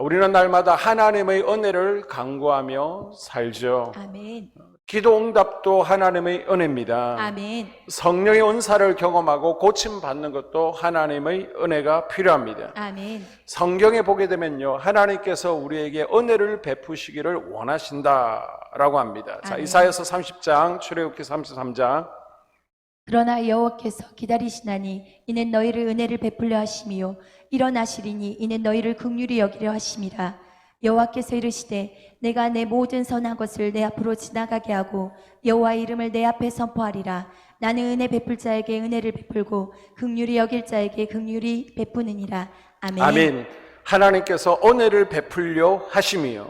우리는 날마다 하나님의 은혜를 간구하며 살죠. 아멘. 기도 응답도 하나님의 은혜입니다. 아멘. 성령의 은사를 경험하고 고침받는 것도 하나님의 은혜가 필요합니다. 아멘. 성경에 보게 되면요, 하나님께서 우리에게 은혜를 베푸시기를 원하신다라고 합니다. 자, 아멘. 이사야서 30장, 출애굽기 33장. 그러나 여호와께서 기다리시나니 이는 너희를 은혜를 베풀려 하심이요 일어나시리니 이는 너희를 긍휼히 여기려 하심이라. 여호와께서 이르시되 내가 내 모든 선한 것을 내 앞으로 지나가게 하고 여호와의 이름을 내 앞에 선포하리라. 나는 은혜 베풀 자에게 은혜를 베풀고 긍휼히 여길 자에게 긍휼히 베푸느니라. 아멘. 아멘. 하나님께서 은혜를 베풀려 하심이요,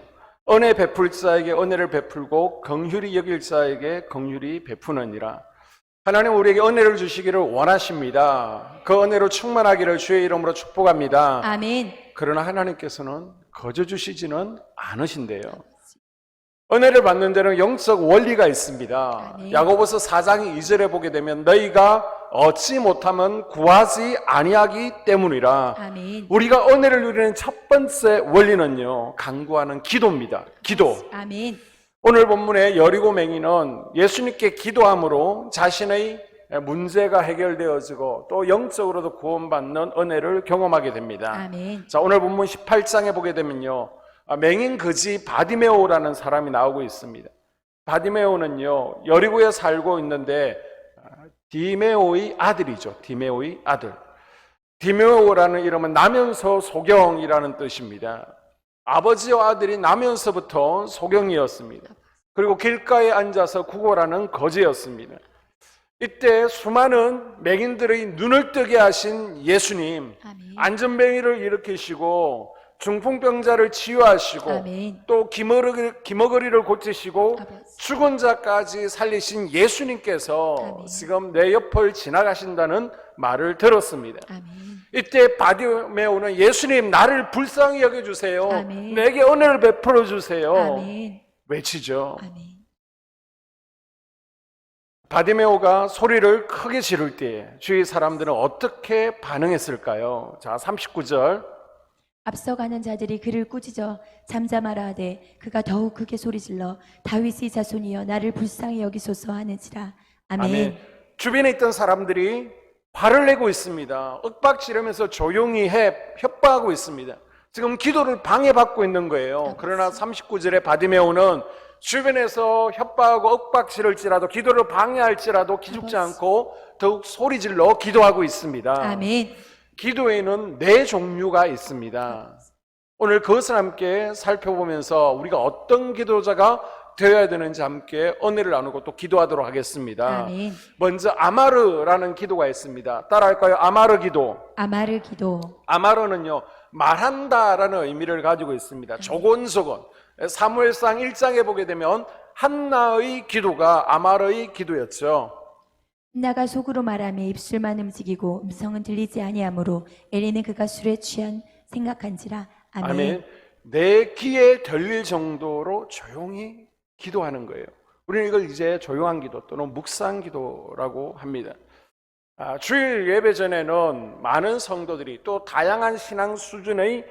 은혜 베풀 자에게 은혜를 베풀고 긍휼히 여길 자에게 긍휼히 베푸느니라. 하나님 우리에게 은혜를 주시기를 원하십니다. 그 은혜로 충만하기를 주의 이름으로 축복합니다. 아멘. 그러나 하나님께서는 거저 주시지는 않으신대요. 은혜를 받는 데는 영적 원리가 있습니다. 아멘. 야고보서 4장 2절에 보게 되면 너희가 얻지 못하면 구하지 아니하기 때문이라. 아멘. 우리가 은혜를 누리는 첫 번째 원리는요, 간구하는 기도입니다. 기도. 아멘. 오늘 본문의 여리고 맹인은 예수님께 기도함으로 자신의 문제가 해결되어지고 또 영적으로도 구원받는 은혜를 경험하게 됩니다. 아멘. 자, 오늘 본문 18장에 보게 되면요, 맹인 거지 바디메오라는 사람이 나오고 있습니다. 바디메오는요, 여리고에 살고 있는데 디메오의 아들이죠. 디메오의 아들. 디메오라는 이름은 나면서 소경이라는 뜻입니다. 아버지와 아들이 나면서부터 소경이었습니다. 그리고 길가에 앉아서 구걸하는 거지였습니다. 이때 수많은 맹인들의 눈을 뜨게 하신 예수님, 아멘. 안전뱅이를 일으키시고 중풍병자를 치유하시고 아멘. 또 기머거리를 고치시고 아멘. 죽은 자까지 살리신 예수님께서 아멘. 지금 내 옆을 지나가신다는 말을 들었습니다. 아멘. 이때 바디메오는 예수님 나를 불쌍히 여겨주세요. 아멘. 내게 은혜를 베풀어 주세요. 아멘. 외치죠. 아멘. 바디메오가 소리를 크게 지를 때 주위 사람들은 어떻게 반응했을까요? 자, 39절. 앞서가는 자들이 그를 꾸짖어 잠잠하라 하되 그가 더욱 크게 소리질러 다윗의 자손이여 나를 불쌍히 여기소서 하는지라. 아멘. 아멘. 주변에 있던 사람들이 화를 내고 있습니다. 윽박지르면서 조용히 협박하고 있습니다. 지금 기도를 방해받고 있는 거예요. 그러나 39절에 바디메오는 주변에서 협박하고 윽박지를지라도 기도를 방해할지라도 기죽지 않고 더욱 소리질러 기도하고 있습니다. 아멘. 기도에는 네 종류가 있습니다. 오늘 그것을 함께 살펴보면서 우리가 어떤 기도자가 되어야 되는지 함께 은혜를 나누고 또 기도하도록 하겠습니다. 아멘. 먼저 아마르라는 기도가 있습니다. 따라할까요? 아마르 기도. 아마르 기도. 아마르는요, 말한다라는 의미를 가지고 있습니다. 조곤조곤. 사무엘상 1장에 보게 되면 한나의 기도가 아마르의 기도였죠. 나가 속으로 말하며 입술만 움직이고 음성은 들리지 아니하므로 엘리는 그가 술에 취한 생각한지라. 아멘. 아멘. 내 귀에 들릴 정도로 조용히 기도하는 거예요. 우리는 이걸 이제 조용한 기도 또는 묵상 기도라고 합니다. 주일 예배 전에는 많은 성도들이 또 다양한 신앙 수준의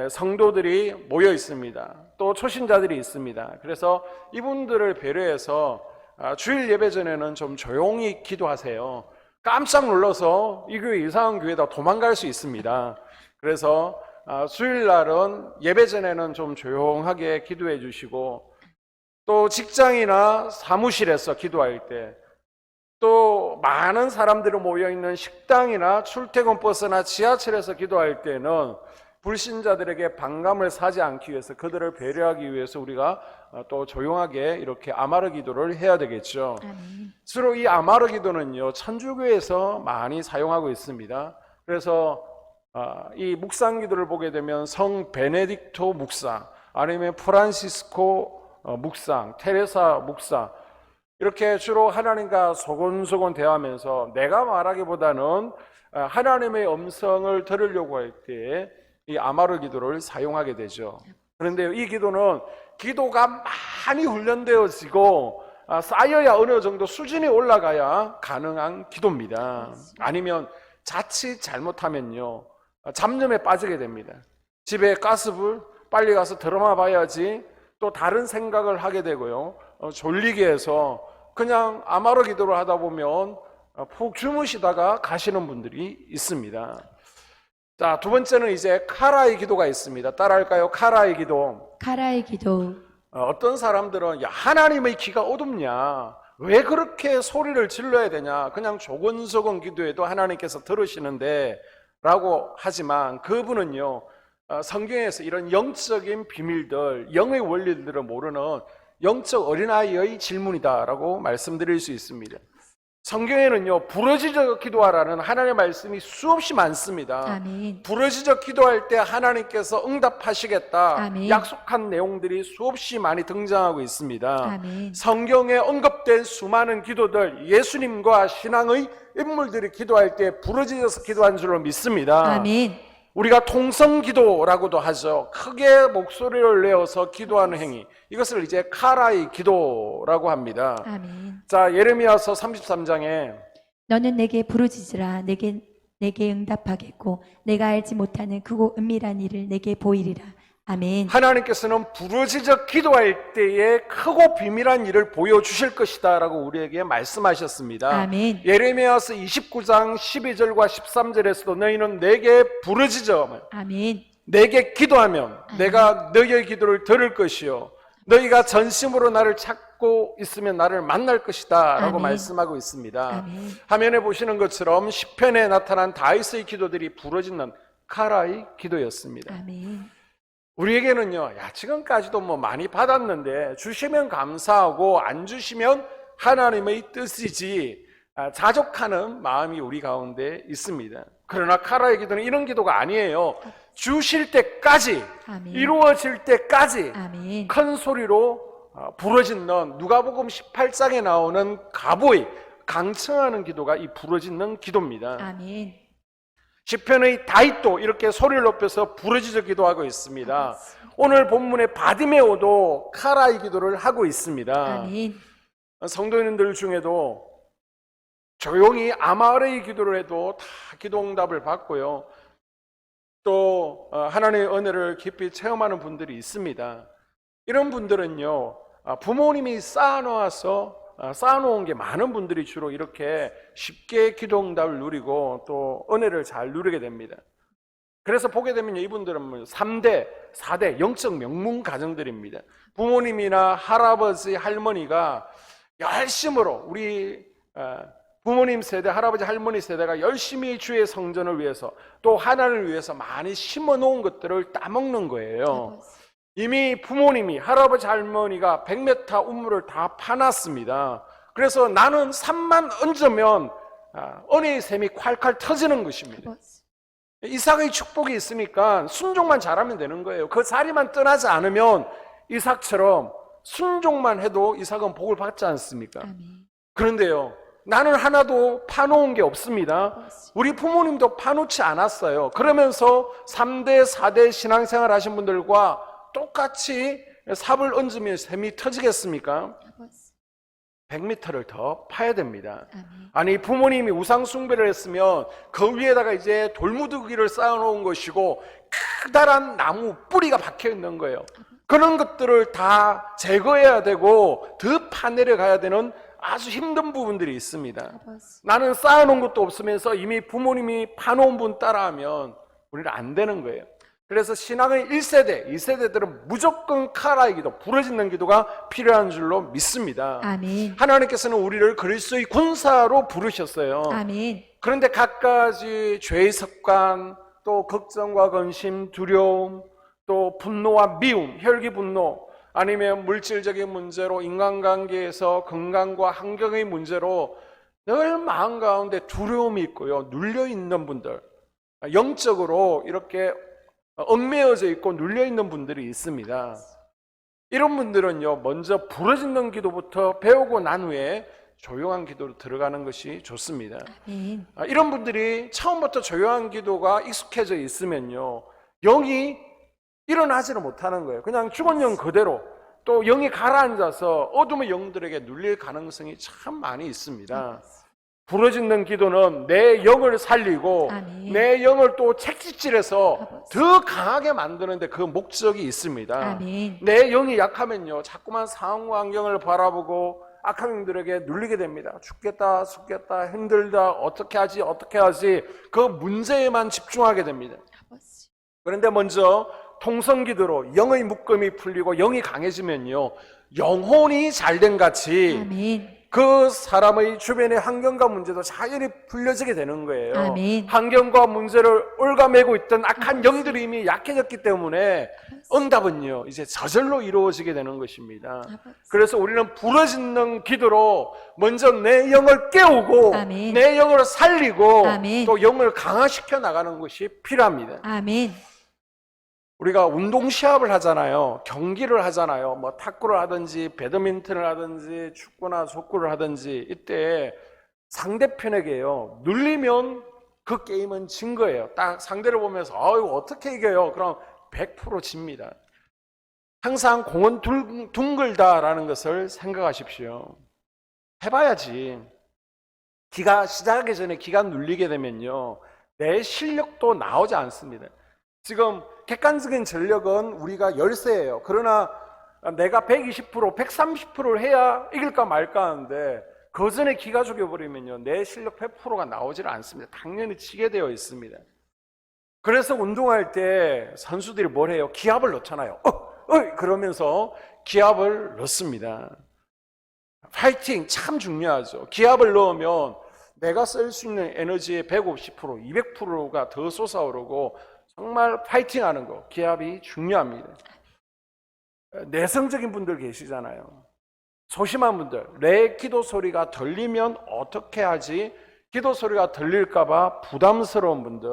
성도들이 모여 있습니다. 또 초신자들이 있습니다. 그래서 이분들을 배려해서 주일 예배 전에는 좀 조용히 기도하세요. 깜짝 놀라서 이 교회 이상한 교회다 도망갈 수 있습니다. 그래서 주일날은 예배 전에는 좀 조용하게 기도해 주시고, 또 직장이나 사무실에서 기도할 때, 또 많은 사람들이 모여있는 식당이나 출퇴근 버스나 지하철에서 기도할 때는 불신자들에게 반감을 사지 않기 위해서, 그들을 배려하기 위해서 우리가 또 조용하게 이렇게 아마르 기도를 해야 되겠죠. 아멘. 주로 이 아마르 기도는요, 천주교에서 많이 사용하고 있습니다. 그래서 이 묵상 기도를 보게 되면 성 베네딕토 묵상, 아니면 프란시스코 묵상, 테레사 묵상, 이렇게 주로 하나님과 소곤소곤 대화하면서 내가 말하기보다는 하나님의 음성을 들으려고 할 때 이 아마르 기도를 사용하게 되죠. 그런데 이 기도는 기도가 많이 훈련되어지고 쌓여야 어느 정도 수준이 올라가야 가능한 기도입니다. 아니면 자칫 잘못하면요, 잡념에 빠지게 됩니다. 집에 가스불, 빨리 가서 드라마 봐야지 또 다른 생각을 하게 되고요. 졸리게 해서 그냥 암하로 기도를 하다 보면 푹 주무시다가 가시는 분들이 있습니다. 자, 두 번째는 이제 카라의 기도가 있습니다. 따라할까요? 카라의 기도. 카라의 기도. 어떤 사람들은 야, 하나님의 귀가 어둡냐? 왜 그렇게 소리를 질러야 되냐? 그냥 조곤조곤 기도해도 하나님께서 들으시는데 라고 하지만 그분은요, 성경에서 이런 영적인 비밀들, 영의 원리들을 모르는 영적 어린아이의 질문이다라고 말씀드릴 수 있습니다. 성경에는요, 부르짖어 기도하라는 하나님의 말씀이 수없이 많습니다. 아멘. 부르짖어 기도할 때 하나님께서 응답하시겠다 아멘. 약속한 내용들이 수없이 많이 등장하고 있습니다. 아멘. 성경에 언급된 수많은 기도들, 예수님과 신앙의 인물들이 기도할 때 부르짖어서 기도한 줄로 믿습니다. 아멘. 우리가 통성기도라고도 하죠. 크게 목소리를 내어서 기도하는 행위, 이것을 이제 카라의 기도라고 합니다. 아멘. 자, 예레미야서 33장에 너는 내게 부르짖으라. 내게 응답하겠고 내가 알지 못하는 크고 은밀한 일을 내게 보이리라. 아멘. 하나님께서는 부르짖어 기도할 때에 크고 비밀한 일을 보여주실 것이다 라고 우리에게 말씀하셨습니다. 아멘. 예레미야서 29장 12절과 13절에서도 너희는 내게 부르짖어 아멘. 내게 기도하면 내가 너희의 기도를 들을 것이요 너희가 전심으로 나를 찾고 있으면 나를 만날 것이다 라고 아멘. 말씀하고 있습니다. 아멘. 화면에 보시는 것처럼 시편에 나타난 다윗의 기도들이 부르짖는 카라의 기도였습니다. 아멘. 우리에게는요, 야, 지금까지도 뭐 많이 받았는데 주시면 감사하고 안 주시면 하나님의 뜻이지 자족하는 마음이 우리 가운데 있습니다. 그러나 카라의 기도는 이런 기도가 아니에요. 주실 때까지, 아멘. 이루어질 때까지 아멘. 큰 소리로 부르짖는, 누가복음 18장에 나오는 가보이, 강청하는 기도가 이 부르짖는 기도입니다. 아멘. 시편의 다윗도 이렇게 소리를 높여서 부르짖어 기도하고 있습니다. 오늘 본문의 바디메오도 카라의 기도를 하고 있습니다. 아멘. 성도님들 중에도 조용히 아마르의 기도를 해도 다 기도 응답을 받고요. 또 하나님의 은혜를 깊이 체험하는 분들이 있습니다. 이런 분들은요, 부모님이 쌓아놓은 게 많은 분들이 주로 이렇게 쉽게 기도 응답을 누리고 또 은혜를 잘 누리게 됩니다. 그래서 보게 되면 이분들은 3대, 4대 영적 명문 가정들입니다. 부모님이나 할아버지, 할머니가 열심으로 우리 부모님 세대, 할아버지, 할머니 세대가 열심히 주의 성전을 위해서 또 하나님을 위해서 많이 심어놓은 것들을 따먹는 거예요. 이미 부모님이, 할아버지, 할머니가 100m 우물을 다 파놨습니다. 그래서 나는 산만 얹으면 은혜의 샘이 콸콸 터지는 것입니다. 이삭의 축복이 있으니까 순종만 잘하면 되는 거예요. 그 자리만 떠나지 않으면 이삭처럼 순종만 해도 이삭은 복을 받지 않습니까? 그런데요, 나는 하나도 파놓은 게 없습니다. 우리 부모님도 파놓지 않았어요. 그러면서 3대, 4대 신앙생활 하신 분들과 똑같이 삽을 얹으면 샘이 터지겠습니까? 100m를 더 파야 됩니다. 아니, 부모님이 우상 숭배를 했으면 그 위에다가 이제 돌무더기를 쌓아놓은 것이고 크다란 나무 뿌리가 박혀 있는 거예요. 그런 것들을 다 제거해야 되고 더 파내려 가야 되는 아주 힘든 부분들이 있습니다. 나는 쌓아놓은 것도 없으면서 이미 부모님이 파놓은 분 따라하면 우리는 안 되는 거예요. 그래서 신앙의 1세대, 2세대들은 무조건 카라의 기도, 부르짖는 기도가 필요한 줄로 믿습니다. 아멘. 하나님께서는 우리를 그리스도의 군사로 부르셨어요. 아멘. 그런데 갖가지 죄의 습관, 또 걱정과 근심, 두려움, 또 분노와 미움, 혈기 분노, 아니면 물질적인 문제로 인간관계에서 건강과 환경의 문제로 늘 마음 가운데 두려움이 있고요, 눌려있는 분들, 영적으로 이렇게 얽매여져 있고 눌려있는 분들이 있습니다. 이런 분들은요, 먼저 부르짖는 기도부터 배우고 난 후에 조용한 기도로 들어가는 것이 좋습니다. 아멘. 이런 분들이 처음부터 조용한 기도가 익숙해져 있으면요, 영이 일어나지를 못하는 거예요. 그냥 죽은 영 그대로, 또 영이 가라앉아서 어둠의 영들에게 눌릴 가능성이 참 많이 있습니다. 부르짖는 기도는 내 영을 살리고 아멘. 내 영을 또 채찍질해서 아버지. 더 강하게 만드는데 그 목적이 있습니다. 아멘. 내 영이 약하면요, 자꾸만 상황 환경을 바라보고 악한 영들에게 눌리게 됩니다. 죽겠다, 죽겠다, 힘들다, 어떻게 하지, 그 문제에만 집중하게 됩니다. 아버지. 그런데 먼저 통성기도로 영의 묶음이 풀리고 영이 강해지면요, 영혼이 잘된 같이 아멘. 그 사람의 주변의 환경과 문제도 자연히 풀려지게 되는 거예요. 아멘. 환경과 문제를 얽어매고 있던 악한 영들이 이미 약해졌기 때문에 응답은요, 이제 저절로 이루어지게 되는 것입니다. 아버지. 그래서 우리는 부르짖는 기도로 먼저 내 영을 깨우고 아멘. 내 영을 살리고 아멘. 또 영을 강화시켜 나가는 것이 필요합니다. 아멘. 우리가 운동 시합을 하잖아요. 경기를 하잖아요. 뭐 탁구를 하든지 배드민턴을 하든지 축구나 족구를 하든지 이때 상대편에게요, 눌리면 그 게임은 진 거예요. 딱 상대를 보면서 이거 어떻게 이겨요? 그럼 100% 집니다. 항상 공은 둥글다라는 것을 생각하십시오. 해봐야지. 기가 시작하기 전에 기가 눌리게 되면요, 내 실력도 나오지 않습니다. 지금 객관적인 전력은 우리가 열세예요. 그러나 내가 120%, 130%를 해야 이길까 말까 하는데 그 전에 기가 죽여버리면요, 내 실력 100%가 나오질 않습니다. 당연히 치게 되어 있습니다. 그래서 운동할 때 선수들이 뭘 해요? 기합을 넣잖아요. 그러면서 기합을 넣습니다. 파이팅 참 중요하죠. 기합을 넣으면 내가 쓸 수 있는 에너지의 150%, 200%가 더 솟아오르고 정말 파이팅하는 거, 기합이 중요합니다. 내성적인 분들 계시잖아요. 소심한 분들, 내 기도 소리가 들리면 어떻게 하지? 기도 소리가 들릴까봐 부담스러운 분들,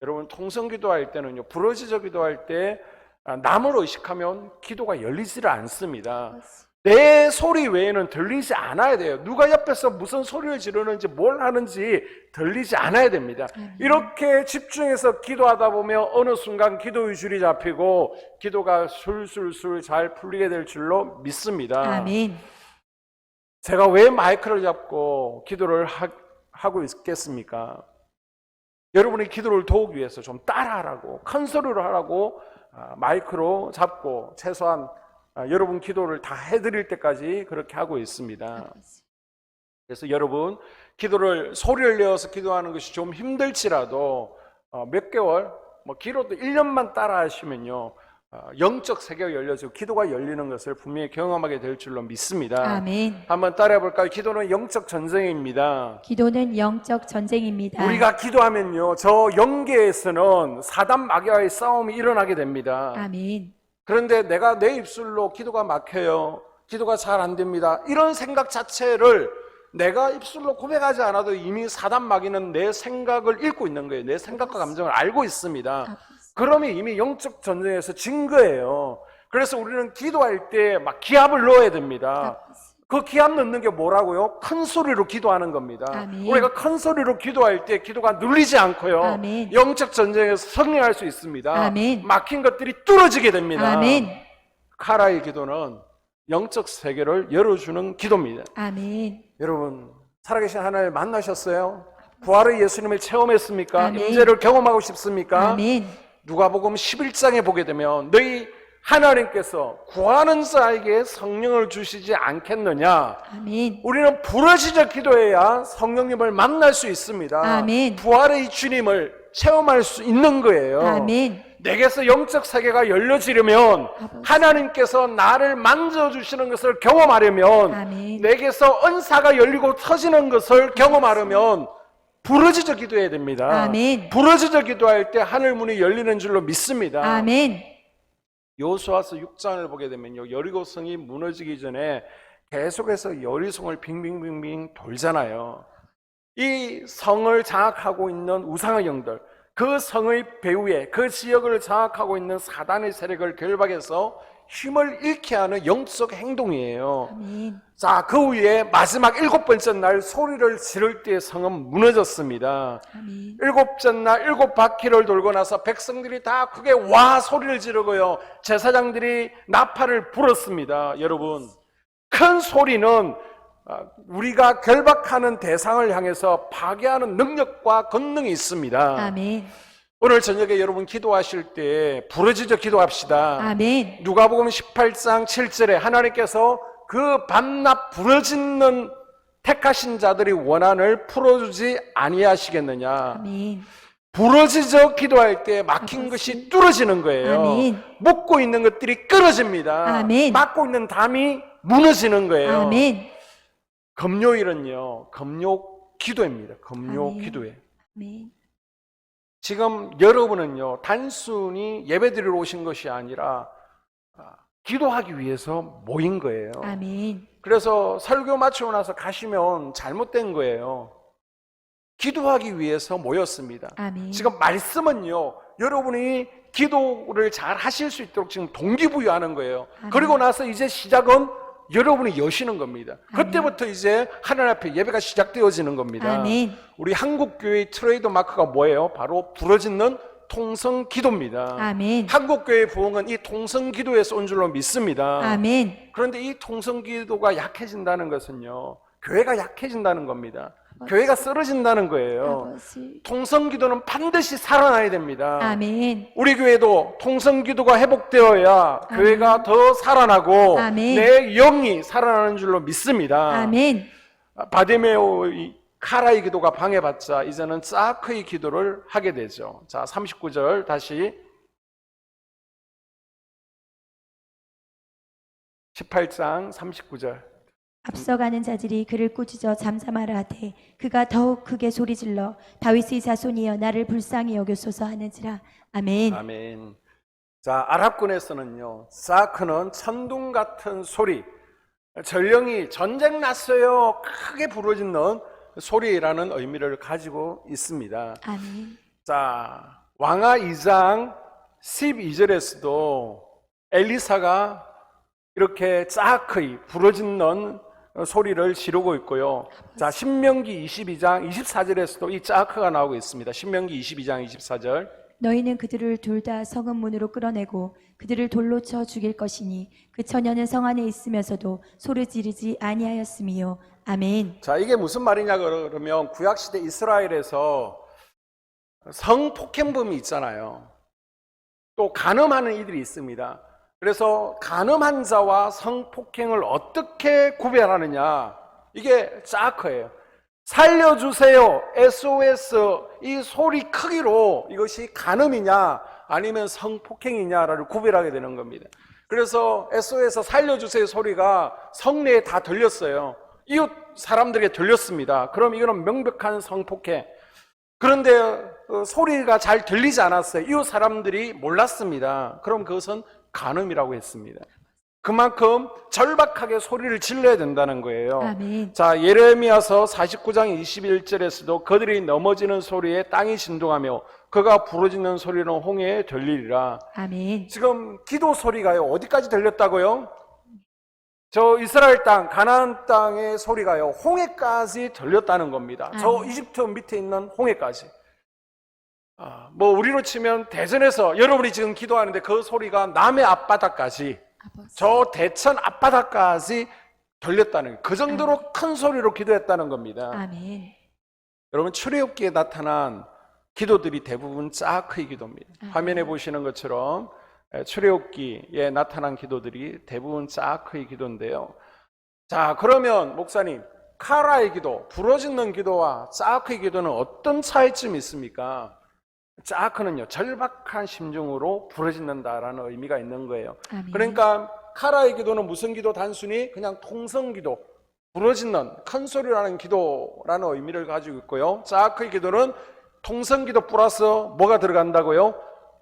여러분 통성 기도할 때는요, 부르짖어 기도할 때 남을 의식하면 기도가 열리지를 않습니다. 내 소리 외에는 들리지 않아야 돼요. 누가 옆에서 무슨 소리를 지르는지 뭘 하는지 들리지 않아야 됩니다. 이렇게 집중해서 기도하다 보면 어느 순간 기도의 줄이 잡히고 기도가 술술술 잘 풀리게 될 줄로 믿습니다. 아멘. 제가 왜 마이크를 잡고 기도를 하고 있겠습니까? 여러분이 기도를 도우기 위해서 좀 따라하라고, 큰 소리로 하라고 마이크로 잡고 최소한 여러분 기도를 다 해드릴 때까지 그렇게 하고 있습니다. 그래서 여러분 기도를 소리를 내어서 기도하는 것이 좀 힘들지라도 몇 개월, 길어도 1년만 따라 하시면요, 영적 세계가 열려지고 기도가 열리는 것을 분명히 경험하게 될 줄로 믿습니다. 아멘. 한번 따라해 볼까요? 기도는 영적 전쟁입니다. 기도는 영적 전쟁입니다. 우리가 기도하면요, 저 영계에서는 사단 마귀와의 싸움이 일어나게 됩니다. 아멘. 그런데 내가 내 입술로 기도가 막혀요, 기도가 잘 안 됩니다, 이런 생각 자체를 내가 입술로 고백하지 않아도 이미 사단 마귀는 내 생각을 읽고 있는 거예요. 내 생각과 감정을 알고 있습니다. 그러면 이미 영적 전쟁에서 진 거예요. 그래서 우리는 기도할 때 막 기합을 넣어야 됩니다. 그 기합 넣는 게 뭐라고요? 큰 소리로 기도하는 겁니다. 아멘. 우리가 큰 소리로 기도할 때 기도가 눌리지 않고요, 아멘. 영적 전쟁에서 승리할 수 있습니다. 아멘. 막힌 것들이 뚫어지게 됩니다. 아멘. 카라의 기도는 영적 세계를 열어주는 기도입니다. 아멘. 여러분 살아계신 하나님을 만나셨어요? 부활의 예수님을 체험했습니까? 아멘. 임재를 경험하고 싶습니까? 아멘. 누가복음 11장에 보게 되면 너희 하나님께서 구하는 자에게 성령을 주시지 않겠느냐? 아멘. 우리는 부르짖어 기도해야 성령님을 만날 수 있습니다. 아멘. 부활의 주님을 체험할 수 있는 거예요. 아멘. 내게서 영적 세계가 열려지려면 아버지. 하나님께서 나를 만져주시는 것을 경험하려면 아멘. 내게서 은사가 열리고 터지는 것을 경험하려면 부르짖어 기도해야 됩니다. 아멘. 부르짖어 기도할 때 하늘 문이 열리는 줄로 믿습니다. 아멘. 여호수아서 6장을 보게 되면요, 여리고성이 무너지기 전에 계속해서 여리성을 빙빙빙빙 돌잖아요. 이 성을 장악하고 있는 우상의 영들, 그 성의 배후에 그 지역을 장악하고 있는 사단의 세력을 결박해서 힘을 잃게 하는 영적 행동이에요. 아멘. 자, 그 후에 마지막 7번째 날 소리를 지를 때 성은 무너졌습니다. 아멘. 7번째 날 7바퀴를 돌고 나서 백성들이 다 크게 와 소리를 지르고요, 제사장들이 나팔을 불었습니다. 여러분, 큰 소리는 우리가 결박하는 대상을 향해서 파괴하는 능력과 권능이 있습니다. 아멘. 오늘 저녁에 여러분 기도하실 때 부르짖어 기도합시다. 아멘. 누가복음 18장 7절에 하나님께서 그 밤낮 부르짖는 택하신 자들이 원한을 풀어주지 아니하시겠느냐. 아멘. 부르짖어 기도할 때 막힌 것이 뚫어지는 거예요. 아멘. 묶고 있는 것들이 끊어집니다. 아멘. 막고 있는 담이 무너지는 거예요. 아멘. 금요일은요, 금요 기도입니다. 금요 아멘. 기도에. 아멘. 지금 여러분은요, 단순히 예배드리러 오신 것이 아니라 기도하기 위해서 모인 거예요. 아멘. 그래서 설교 마치고 나서 가시면 잘못된 거예요. 기도하기 위해서 모였습니다. 아멘. 지금 말씀은요, 여러분이 기도를 잘 하실 수 있도록 지금 동기부여하는 거예요. 아멘. 그리고 나서 이제 시작은 여러분이 여시는 겁니다. 아멘. 그때부터 이제 하나님 앞에 예배가 시작되어지는 겁니다. 아멘. 우리 한국교회의 트레이드 마크가 뭐예요? 바로 부르짖는 통성기도입니다. 아멘. 한국교회 부흥은 이 통성기도에서 온 줄로 믿습니다. 아멘. 그런데 이 통성기도가 약해진다는 것은요, 교회가 약해진다는 겁니다. 교회가 쓰러진다는 거예요. 아버지. 통성기도는 반드시 살아나야 됩니다. 아멘. 우리 교회도 통성기도가 회복되어야 아멘. 교회가 더 살아나고 아멘. 내 영이 살아나는 줄로 믿습니다. 아멘. 바디메오의 카라의 기도가 방해받자 이제는 사크의 기도를 하게 되죠. 자, 39절 다시 18장 39절. 앞서가는 자들이 그를 꾸짖어 잠잠하라 하되 그가 더욱 크게 소리질러 다윗의 자손이여 나를 불쌍히 여겼소서 하는지라. 아멘. 아멘. 자, 아랍군에서는요, 사크는 천둥 같은 소리, 전령이 전쟁 났어요 크게 부르짖는 소리라는 의미를 가지고 있습니다. 아멘. 자, 왕하 2장 12절에서도 엘리사가 이렇게 짜크이 부르짖는 소리를 지르고 있고요. 자, 신명기 22장 24절에서도 이 짜크가 나오고 있습니다. 신명기 22장 24절. 너희는 그들을 둘 다 성읍 문으로 끌어내고 그들을 돌로 쳐 죽일 것이니 그 처녀는 성 안에 있으면서도 소리 지르지 아니하였음이요. 아멘. 자, 이게 무슨 말이냐 그러면 구약시대 이스라엘에서 성폭행범이 있잖아요. 또 간음하는 이들이 있습니다. 그래서 간음한 자와 성폭행을 어떻게 구별하느냐, 이게 짜크예요. 살려주세요, SOS, 이 소리 크기로 이것이 간음이냐 아니면 성폭행이냐를 구별하게 되는 겁니다. 그래서 SOS 살려주세요 소리가 성내에 다 들렸어요. 이웃 사람들에게 들렸습니다. 그럼 이거는 명백한 성폭행. 그런데 소리가 잘 들리지 않았어요. 이웃 사람들이 몰랐습니다. 그럼 그것은 간음이라고 했습니다. 그만큼 절박하게 소리를 질러야 된다는 거예요. 아멘. 자, 예레미야서 49장 21절에서도 그들이 넘어지는 소리에 땅이 진동하며 그가 부르짖는 소리는 홍해에 들리리라. 아멘. 지금 기도 소리가요, 어디까지 들렸다고요? 저 이스라엘 땅, 가나안 땅의 소리가요, 홍해까지 들렸다는 겁니다. 저 이집트 밑에 있는 홍해까지. 뭐 우리로 치면 대전에서 여러분이 지금 기도하는데 그 소리가 남해 앞바다까지, 아버지. 저 대천 앞바다까지 들렸다는, 그 정도로 큰 소리로 기도했다는 겁니다. 아멘. 여러분, 출애굽기에 나타난 기도들이 대부분 짜크의 기도입니다. 아멘. 화면에 보시는 것처럼 출애굽기에 나타난 기도들이 대부분 짜크의 기도인데요. 자, 그러면 목사님, 카라의 기도, 부러지는 기도와 짜크의 기도는 어떤 차이점이 있습니까? 짜크는요, 절박한 심정으로 부르짖는다라는 의미가 있는 거예요. 아멘. 그러니까 카라의 기도는 무슨 기도? 단순히 그냥 통성기도, 부르짖는 큰 소리라는 기도라는 의미를 가지고 있고요. 짜크의 기도는 통성기도 플러스 뭐가 들어간다고요?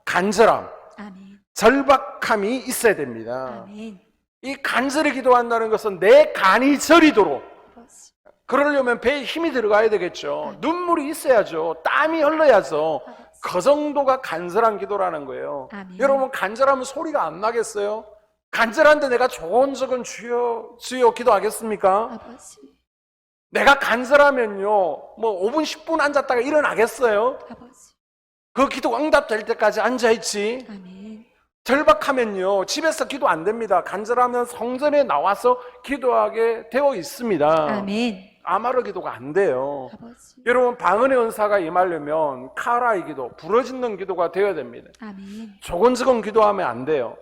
간절함, 아멘. 절박함이 있어야 됩니다. 아멘. 이 간절히 기도한다는 것은 내 간이 저리도록, 아버지. 그러려면 배에 힘이 들어가야 되겠죠. 눈물이 있어야죠. 땀이 흘러야죠. 그 정도가 간절한 기도라는 거예요. 아멘. 여러분, 간절하면 소리가 안 나겠어요? 간절한데 내가 조곤조곤 주여 주여 기도하겠습니까? 아버지. 내가 간절하면요, 뭐 5분 10분 앉았다가 일어나겠어요? 아버지. 그 기도 응답될 때까지 앉아있지. 아멘. 절박하면요 집에서 기도 안 됩니다. 간절하면 성전에 나와서 기도하게 되어 있습니다. 아멘. 아마르 기도가 안 돼요. 아버지. 여러분 방언의 은사가 임하려면 카라의 기도, 부러짓는 기도가 되어야 됩니다. 아멘. 조곤조곤 기도하면 안 돼요.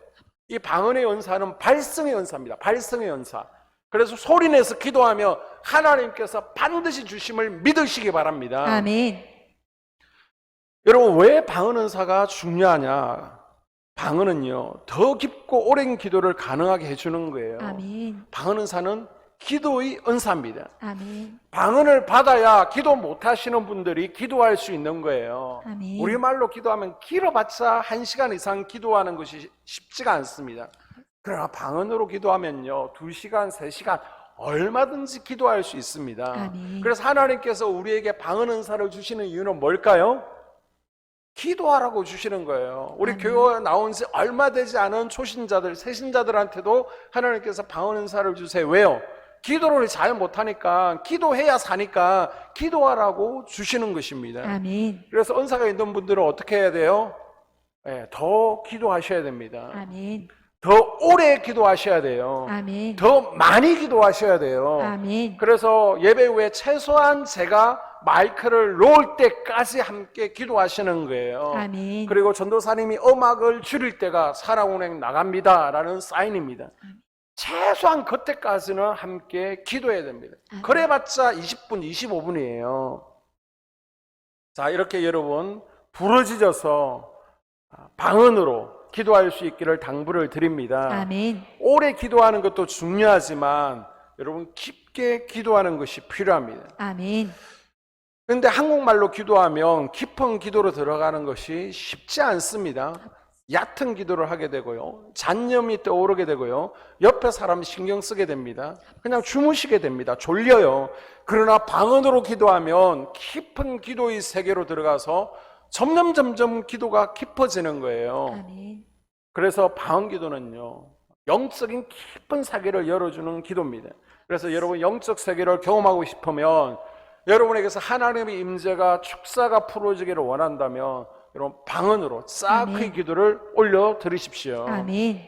이 방언의 은사는 발성의 은사입니다. 발성의 은사. 그래서 소리내서 기도하며 하나님께서 반드시 주심을 믿으시기 바랍니다. 아멘. 여러분 왜 방언 은사가 중요하냐? 방언은요 더 깊고 오랜 기도를 가능하게 해주는 거예요. 아멘. 방언 은사는 기도의 은사입니다. 아멘. 방언을 받아야 기도 못하시는 분들이 기도할 수 있는 거예요. 아멘. 우리말로 기도하면 길어봤자 1시간 이상 기도하는 것이 쉽지가 않습니다. 그러나 방언으로 기도하면요 2시간, 3시간 얼마든지 기도할 수 있습니다. 아멘. 그래서 하나님께서 우리에게 방언 은사를 주시는 이유는 뭘까요? 기도하라고 주시는 거예요. 우리 아멘. 교회 나온 지 얼마 되지 않은 초신자들, 새신자들한테도 하나님께서 방언 은사를 주세요. 왜요? 기도를 잘 못하니까, 기도해야 사니까 기도하라고 주시는 것입니다. 아멘. 그래서 은사가 있는 분들은 어떻게 해야 돼요? 네, 더 기도하셔야 됩니다. 아멘. 더 오래 기도하셔야 돼요. 아멘. 더 많이 기도하셔야 돼요. 아멘. 그래서 예배 후에 최소한 제가 마이크를 놓을 때까지 함께 기도하시는 거예요. 아멘. 그리고 전도사님이 음악을 줄일 때가 사랑운행 나갑니다 라는 사인입니다. 최소한 그때까지는 함께 기도해야 됩니다. 아멘. 그래봤자 20분, 25분이에요. 자, 이렇게 여러분 부르짖어서 방언으로 기도할 수 있기를 당부를 드립니다. 아멘. 오래 기도하는 것도 중요하지만 여러분 깊게 기도하는 것이 필요합니다. 아멘. 그런데 한국말로 기도하면 깊은 기도로 들어가는 것이 쉽지 않습니다. 얕은 기도를 하게 되고요. 잔념이 떠오르게 되고요. 옆에 사람 신경 쓰게 됩니다. 그냥 주무시게 됩니다. 졸려요. 그러나 방언으로 기도하면 깊은 기도의 세계로 들어가서 점점 기도가 깊어지는 거예요. 아멘. 그래서 방언 기도는요 영적인 깊은 세계를 열어주는 기도입니다. 그래서 여러분 영적 세계를 경험하고 싶으면 여러분에게서 하나님의 임재가 축사가 풀어지기를 원한다면 여러분 방언으로 싹의 아멘. 기도를 올려 드리십시오. 아멘.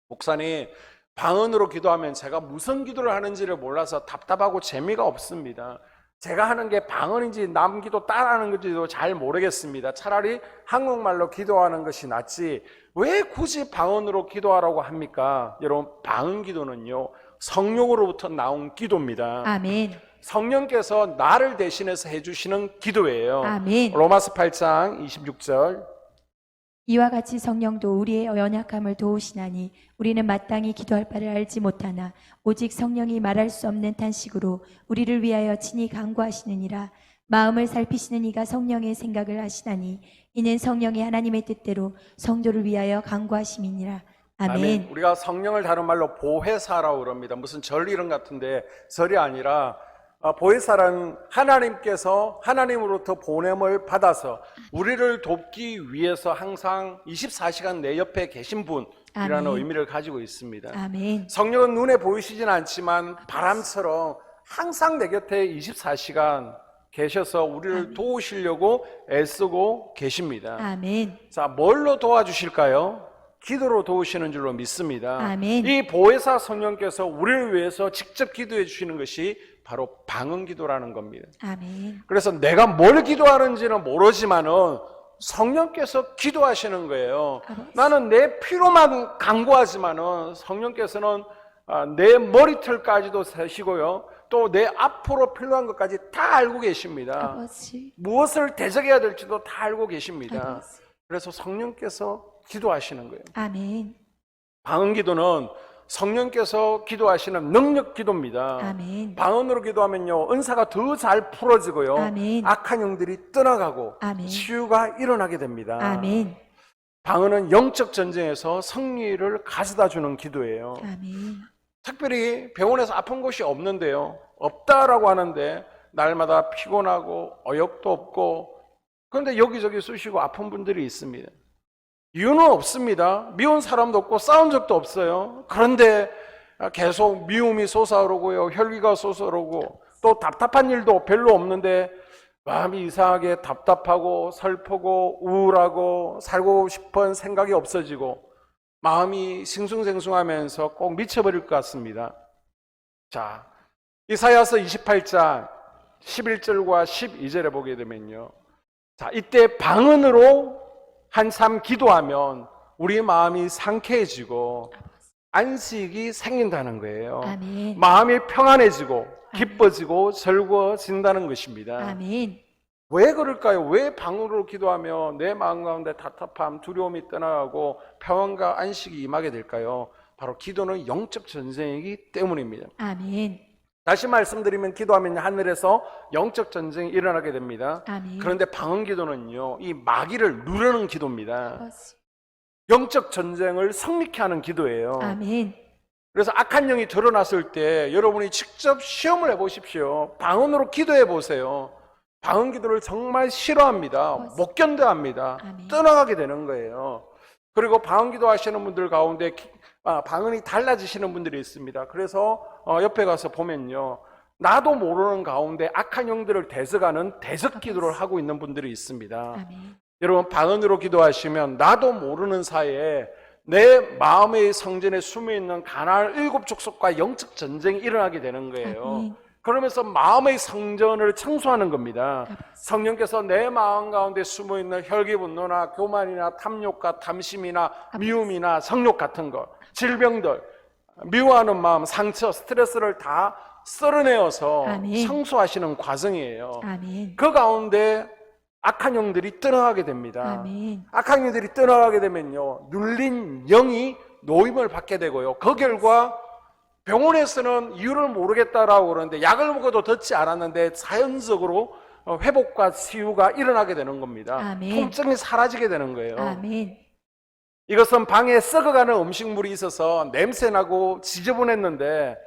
목사님 방언으로 기도하면 제가 무슨 기도를 하는지를 몰라서 답답하고 재미가 없습니다. 제가 하는 게 방언인지 남 기도 따라하는 건지도 잘 모르겠습니다. 차라리 한국말로 기도하는 것이 낫지 왜 굳이 방언으로 기도하라고 합니까? 여러분 방언 기도는요 성령으로부터 나온 기도입니다. 아멘. 성령께서 나를 대신해서 해주시는 기도예요. 아멘. 로마서 8장 26절 이와 같이 성령도 우리의 연약함을 도우시나니 우리는 마땅히 기도할 바를 알지 못하나 오직 성령이 말할 수 없는 탄식으로 우리를 위하여 친히 간구하시느니라. 마음을 살피시는 이가 성령의 생각을 하시나니 이는 성령이 하나님의 뜻대로 성도를 위하여 간구하심이니라. 아멘. 우리가 성령을 다른 말로 보혜사라고 그럽니다. 무슨 절 이름 같은데 절이 아니라 보혜사는 하나님께서 하나님으로부터 보냄을 받아서 우리를 돕기 위해서 항상 24시간 내 옆에 계신 분이라는 아멘. 의미를 가지고 있습니다. 아멘. 성령은 눈에 보이시진 않지만 바람처럼 항상 내 곁에 24시간 계셔서 우리를 도우시려고 애쓰고 계십니다. 아멘. 자, 뭘로 도와주실까요? 기도로 도우시는 줄로 믿습니다. 아멘. 이 보혜사 성령께서 우리를 위해서 직접 기도해 주시는 것이 바로 방언 기도라는 겁니다. 아멘. 그래서 내가 뭘 기도하는지는 모르지만은 성령께서 기도하시는 거예요. 아버지. 나는 내 피로만 간구하지만은 성령께서는 내 머리털까지도 세시고요. 또 내 앞으로 필요한 것까지 다 알고 계십니다. 아버지. 무엇을 대적해야 될지도 다 알고 계십니다. 아버지. 그래서 성령께서 기도하시는 거예요. 아멘. 방언 기도는 성령께서 기도하시는 능력 기도입니다. 아멘. 방언으로 기도하면요 은사가 더 잘 풀어지고요. 아멘. 악한 영들이 떠나가고 아멘. 치유가 일어나게 됩니다. 아멘. 방언은 영적 전쟁에서 승리를 가져다 주는 기도예요. 아멘. 특별히 병원에서 아픈 곳이 없는데요. 없다라고 하는데 날마다 피곤하고 어역도 없고 그런데 여기저기 쑤시고 아픈 분들이 있습니다. 이유는 없습니다. 미운 사람도 없고 싸운 적도 없어요. 그런데 계속 미움이 솟아오르고요. 혈기가 솟아오르고 또 답답한 일도 별로 없는데 마음이 이상하게 답답하고 슬프고 우울하고 살고 싶은 생각이 없어지고 마음이 싱숭생숭하면서 꼭 미쳐버릴 것 같습니다. 자, 이사야서 28장 11절과 12절에 보게 되면요. 자, 이때 방언으로 한참 기도하면 우리 마음이 상쾌해지고 안식이 생긴다는 거예요. 아멘. 마음이 평안해지고 기뻐지고 즐거워진다는 것입니다. 아멘. 왜 그럴까요? 왜 방언으로 기도하며 내 마음 가운데 답답함, 두려움이 떠나가고 평안과 안식이 임하게 될까요? 바로 기도는 영적 전쟁이기 때문입니다. 아멘. 다시 말씀드리면 기도하면 하늘에서 영적 전쟁이 일어나게 됩니다. 아멘. 그런데 방언 기도는요, 이 마귀를 누르는 기도입니다. 그렇습니다. 영적 전쟁을 성립케 하는 기도예요. 아멘. 그래서 악한 영이 드러났을 때 여러분이 직접 시험을 해보십시오. 방언으로 기도해 보세요. 방언 기도를 정말 싫어합니다. 못 견뎌합니다. 아멘. 떠나가게 되는 거예요. 그리고 방언 기도 하시는 분들 가운데 방언이 달라지시는 분들이 있습니다. 그래서 옆에 가서 보면요, 나도 모르는 가운데 악한 영들을 대적하는 대적 기도를 하고 있는 분들이 있습니다. 아멘. 여러분, 방언으로 기도하시면 나도 모르는 사이에 내 마음의 성전에 숨어있는 가나안 7족속과 영적 전쟁이 일어나게 되는 거예요. 아멘. 그러면서 마음의 성전을 청소하는 겁니다. 성령께서 내 마음 가운데 숨어있는 혈기분노나 교만이나 탐욕과 탐심이나 미움이나 성욕 같은 것, 질병들, 미워하는 마음, 상처, 스트레스를 다 썰어내어서 아멘. 청소하시는 과정이에요. 아멘. 그 가운데 악한 영들이 떠나가게 됩니다. 아멘. 악한 영들이 떠나가게 되면요, 눌린 영이 노임을 받게 되고요. 그 결과 병원에서는 이유를 모르겠다라고 그러는데 약을 먹어도 덧지 않았는데 자연적으로 회복과 치유가 일어나게 되는 겁니다. 아멘. 통증이 사라지게 되는 거예요. 아멘. 이것은 방에 썩어가는 음식물이 있어서 냄새나고 지저분했는데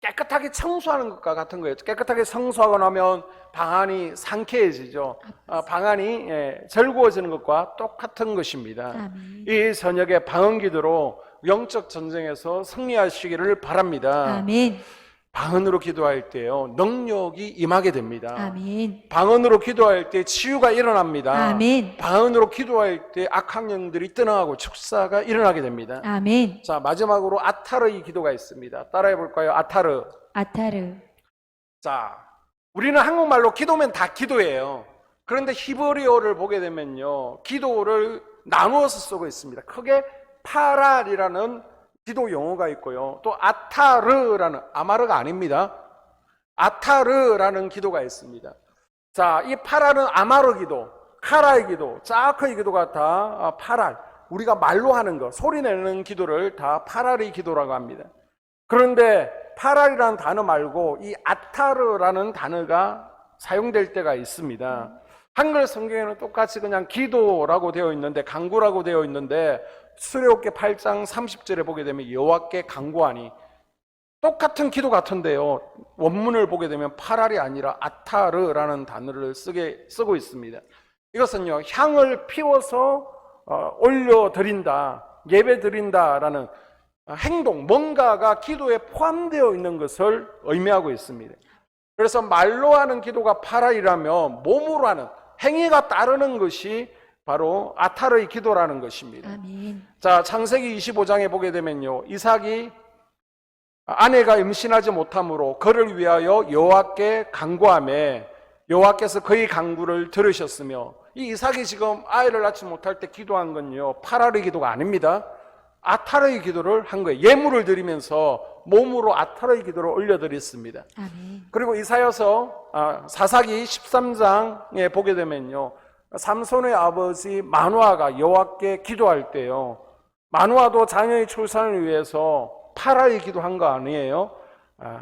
깨끗하게 청소하는 것과 같은 거예요. 깨끗하게 청소하고 나면 방 안이 상쾌해지죠. 방 안이 즐거워지는 것과 똑같은 것입니다. 아멘. 이 저녁에 방언 기도로 영적 전쟁에서 승리하시기를 바랍니다. 아멘. 방언으로 기도할 때요, 능력이 임하게 됩니다. 아멘. 방언으로 기도할 때 치유가 일어납니다. 아멘. 방언으로 기도할 때 악한 영들이 떠나가고 축사가 일어나게 됩니다. 아멘. 자, 마지막으로 아타르의 기도가 있습니다. 따라해 볼까요? 아타르. 아타르. 자, 우리는 한국말로 기도면 다 기도예요. 그런데 히브리어를 보게 되면요, 기도를 나누어서 쓰고 있습니다. 크게 파랄이라는 기도 용어가 있고요, 또 아타르라는, 아마르가 아닙니다, 아타르라는 기도가 있습니다. 자, 이 파랄은 아마르 기도, 카라의 기도, 짜크의 기도가 다 파랄, 우리가 말로 하는 거, 소리 내는 기도를 다 파랄의 기도라고 합니다. 그런데 파랄이라는 단어 말고 이 아타르라는 단어가 사용될 때가 있습니다. 한글 성경에는 똑같이 그냥 기도라고 되어 있는데, 간구라고 되어 있는데, 출애굽기 8장 30절에 보게 되면 여호와께 간구하니, 똑같은 기도 같은데요, 원문을 보게 되면 파랄이 아니라 아타르라는 단어를 쓰고 있습니다. 이것은요, 향을 피워서 올려드린다, 예배 드린다라는 행동, 뭔가가 기도에 포함되어 있는 것을 의미하고 있습니다. 그래서 말로 하는 기도가 파랄이라면 몸으로 하는 행위가 따르는 것이 바로 아타르의 기도라는 것입니다. 아멘. 자, 창세기 25장에 보게 되면요, 이삭이 아내가 임신하지 못함으로 그를 위하여 여호와께 간구하매 여호와께서 그의 간구를 들으셨으며, 이 이삭이 지금 아이를 낳지 못할 때 기도한 건요, 파랄의 기도가 아닙니다. 아타르의 기도를 한 거예요. 예물을 드리면서 몸으로 아타르의 기도를 올려드렸습니다. 아멘. 그리고 이사야서 사사기 13장에 보게 되면요, 삼손의 아버지 마누아가 여호와께 기도할 때요, 마누아도 자녀의 출산을 위해서 파랄의 기도한 거 아니에요?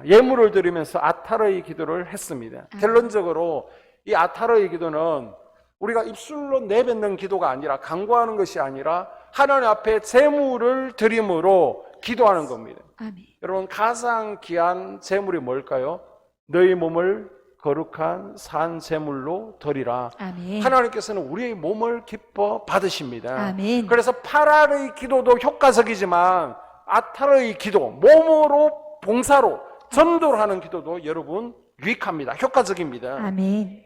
예물을 드리면서 아타르의 기도를 했습니다. 결론적으로 이 아타르의 기도는 우리가 입술로 내뱉는 기도가 아니라, 간구하는 것이 아니라 하나님 앞에 제물을 드림으로 기도하는 겁니다. 아멘. 여러분, 가장 귀한 제물이 뭘까요? 너희 몸을 거룩한 산 제물로 드리라. 아멘. 하나님께서는 우리의 몸을 기뻐 받으십니다. 아멘. 그래서 파랄의 기도도 효과적이지만 아타르의 기도, 몸으로 봉사로 전도를 하는 기도도 여러분 유익합니다. 효과적입니다. 아멘.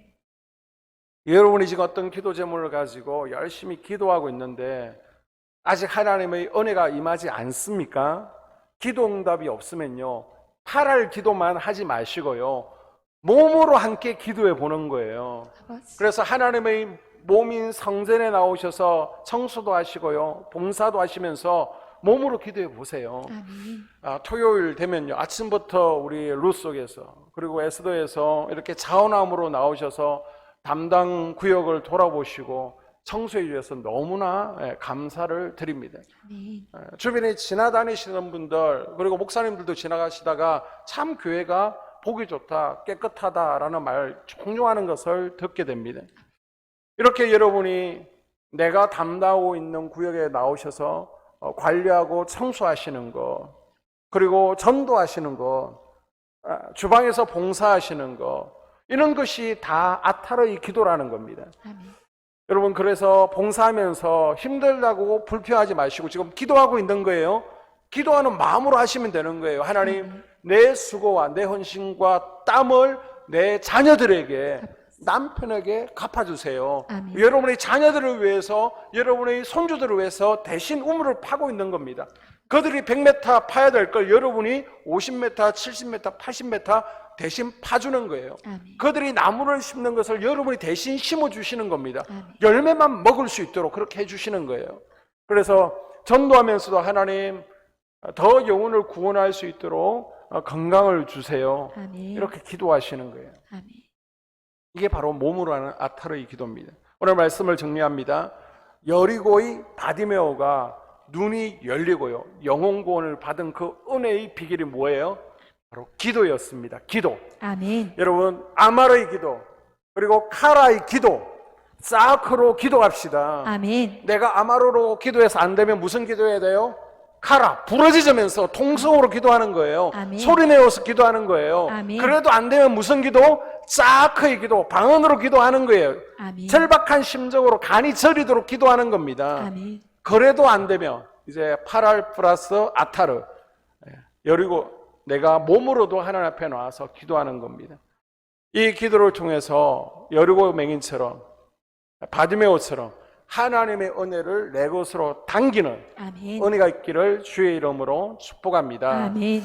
여러분이 지금 어떤 기도 제목을 가지고 열심히 기도하고 있는데 아직 하나님의 은혜가 임하지 않습니까? 기도 응답이 없으면요, 팔할 기도만 하지 마시고요, 몸으로 함께 기도해 보는 거예요. 그래서 하나님의 몸인 성전에 나오셔서 청소도 하시고요, 봉사도 하시면서 몸으로 기도해 보세요. 아멘. 토요일 되면요, 아침부터 우리 루속에서 그리고 에스더에서 이렇게 자원함으로 나오셔서 담당 구역을 돌아보시고 청소해 주셔서 너무나 감사를 드립니다. 아멘. 주변에 지나다니시는 분들 그리고 목사님들도 지나가시다가 참 교회가 보기 좋다, 깨끗하다라는 말 종종 하는 것을 듣게 됩니다. 이렇게 여러분이 내가 담당하고 있는 구역에 나오셔서 관리하고 청소하시는 것, 그리고 전도하시는 것, 주방에서 봉사하시는 것, 이런 것이 다 아타르의 기도라는 겁니다. 아멘. 여러분, 그래서 봉사하면서 힘들다고 불평하지 마시고 지금 기도하고 있는 거예요. 기도하는 마음으로 하시면 되는 거예요. 하나님, 내 수고와 내 헌신과 땀을 내 자녀들에게, 남편에게 갚아주세요. 아멘. 여러분의 자녀들을 위해서, 여러분의 손주들을 위해서 대신 우물을 파고 있는 겁니다. 그들이 100m 파야 될 걸 여러분이 50m, 70m, 80m 대신 파주는 거예요. 아멘. 그들이 나무를 심는 것을 여러분이 대신 심어주시는 겁니다. 아멘. 열매만 먹을 수 있도록 그렇게 해주시는 거예요. 그래서 전도하면서도 하나님, 더 영혼을 구원할 수 있도록 건강을 주세요. 아멘. 이렇게 기도하시는 거예요. 아멘. 이게 바로 몸으로 하는 아타르의 기도입니다. 오늘 말씀을 정리합니다. 여리고의 바디메오가 눈이 열리고요, 영혼 구원을 받은 그 은혜의 비결이 뭐예요? 바로 기도였습니다. 기도. 아멘. 여러분, 아말의 기도, 그리고 카라의 기도, 사크로 기도합시다. 아멘. 내가 아마로로 기도해서 안 되면 무슨 기도해야 돼요? 카라, 부러지면서 통성으로 기도하는 거예요. 아멘. 소리내어서 기도하는 거예요. 아멘. 그래도 안 되면 무슨 기도? 사크의 기도, 방언으로 기도하는 거예요. 아멘. 절박한 심정으로 간이 저리도록 기도하는 겁니다. 아멘. 그래도 안 되면 이제 8알 플러스 아타르, 여리고 내가 몸으로도 하나님 앞에 나와서 기도하는 겁니다. 이 기도를 통해서 여리고 맹인처럼, 바디메오처럼 하나님의 은혜를 내 것으로 당기는 아멘. 은혜가 있기를 주의 이름으로 축복합니다. 아멘.